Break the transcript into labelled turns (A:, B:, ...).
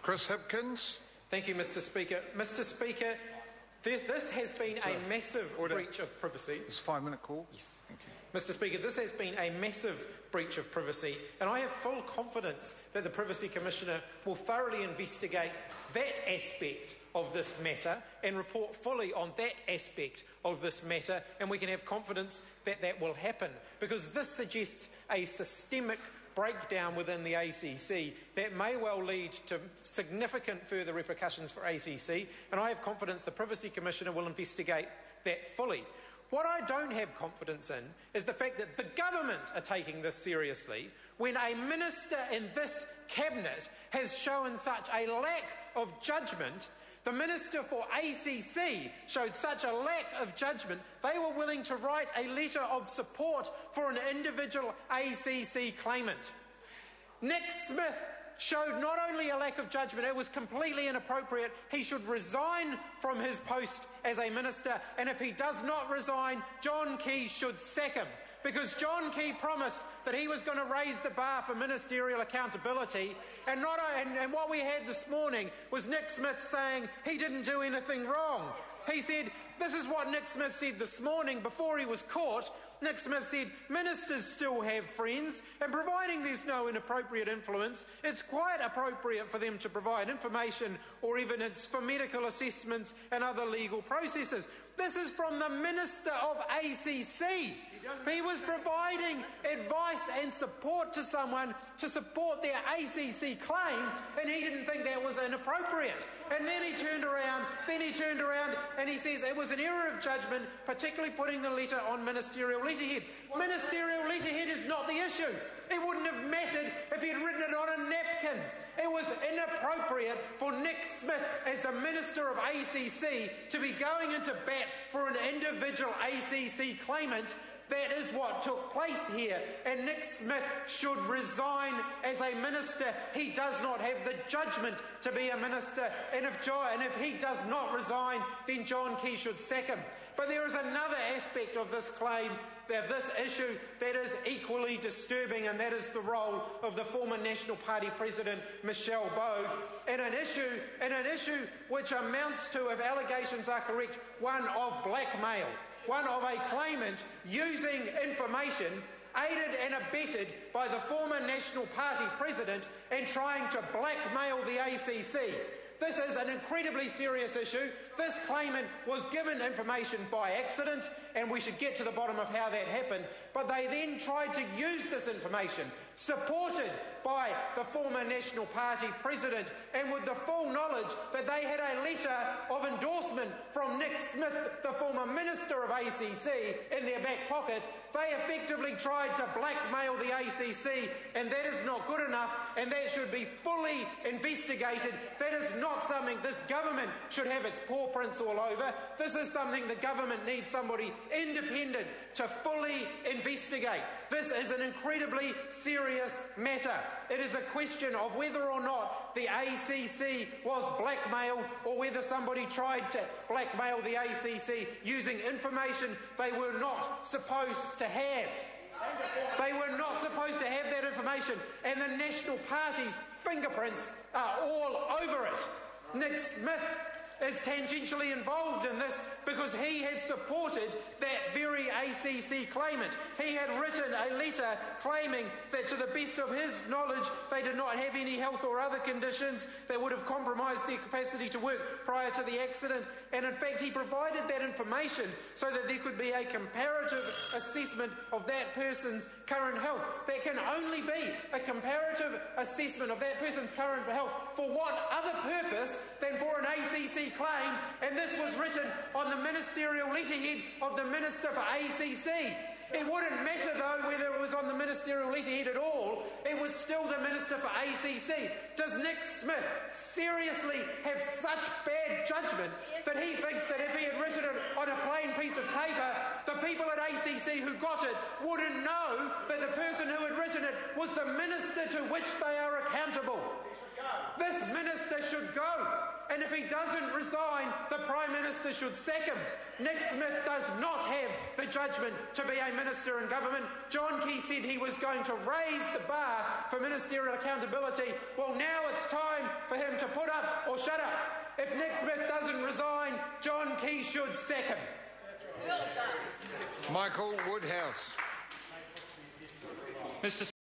A: Chris Hipkins.
B: Thank you, Mr Speaker. Mr Speaker, this has been a massive breach of privacy.
A: It's a 5-minute call.
B: Yes. Thank you. Mr Speaker, this has been a massive breach of privacy, and I have full confidence that the Privacy Commissioner will thoroughly investigate that aspect of this matter and report fully on that aspect of this matter, and we can have confidence that that will happen, because this suggests a systemic breakdown within the ACC that may well lead to significant further repercussions for ACC, and I have confidence the Privacy Commissioner will investigate that fully. What I don't have confidence in is the fact that the government are taking this seriously when a minister in this cabinet has shown such a lack of judgment. The Minister for ACC showed such a lack of judgment, they were willing to write a letter of support for an individual ACC claimant. Nick Smith showed not only a lack of judgment, it was completely inappropriate. He should resign from his post as a minister, and if he does not resign, John Key should sack him. Because John Key promised that he was going to raise the bar for ministerial accountability, and what we had this morning was Nick Smith saying he didn't do anything wrong. He said, this is what Nick Smith said this morning before he was caught. Nick Smith said, ministers still have friends, and providing there's no inappropriate influence, it's quite appropriate for them to provide information or evidence for medical assessments and other legal processes. This is from the Minister of ACC. He was providing advice and support to someone to support their ACC claim, and he didn't think that was inappropriate. And then he turned around and he says it was an error of judgment, particularly putting the letter on ministerial letterhead. Ministerial letterhead is not the issue. It wouldn't have mattered if he had written it on a napkin. It was inappropriate for Nick Smith, as the Minister of ACC, to be going into bat for an individual ACC claimant. That is what took place here, and Nick Smith should resign as a minister. He does not have the judgment to be a minister, and if he does not resign, then John Key should sack him. But there is another aspect of this claim, that this issue, that is equally disturbing, and that is the role of the former National Party President Michelle Bogue in an issue which amounts to, if allegations are correct, one of blackmail. One of a claimant using information aided and abetted by the former National Party President and trying to blackmail the ACC. This is an incredibly serious issue. This claimant was given information by accident, and we should get to the bottom of how that happened. But they then tried to use this information, supported by the former National Party President, and with the full knowledge that they had a letter of endorsement from Nick Smith, the former Minister of ACC, in their back pocket. They effectively tried to blackmail the ACC, and that is not good enough, and that should be fully investigated. That is not something this government should have its paw prints all over. This is something the government needs somebody independent to fully investigate. This is an incredibly serious matter. It is a question of whether or not the ACC was blackmailed, or whether somebody tried to blackmail the ACC using information they were not supposed to have. They were not supposed to have that information, and the National Party's fingerprints are all over it. Nick Smith is tangentially involved in this because he had supported that very ACC claimant. He had written a letter claiming that, to the best of his knowledge, they did not have any health or other conditions that would have compromised their capacity to work prior to the accident. And in fact, he provided that information so that there could be a comparative assessment of that person's current health. There can only be a comparative assessment of that person's current health for what other purpose than for an ACC claim, and this was written on the ministerial letterhead of the Minister for ACC. It wouldn't matter, though, whether it was on the ministerial letterhead at all. It was still the Minister for ACC. Does Nick Smith seriously have such bad judgment that he thinks that if he had written it on a plain piece of paper, the people at ACC who got it wouldn't know that the person who had written it was the minister to which they are accountable? This minister should go, and if he doesn't resign, the Prime Minister should sack him. Nick Smith does not have the judgment to be a minister in government. John Key said he was going to raise the bar for ministerial accountability. Well, now it's time for him to put or shut up. If Nick Smith doesn't resign, John Key should sack him.
A: Michael Woodhouse.
C: Mr.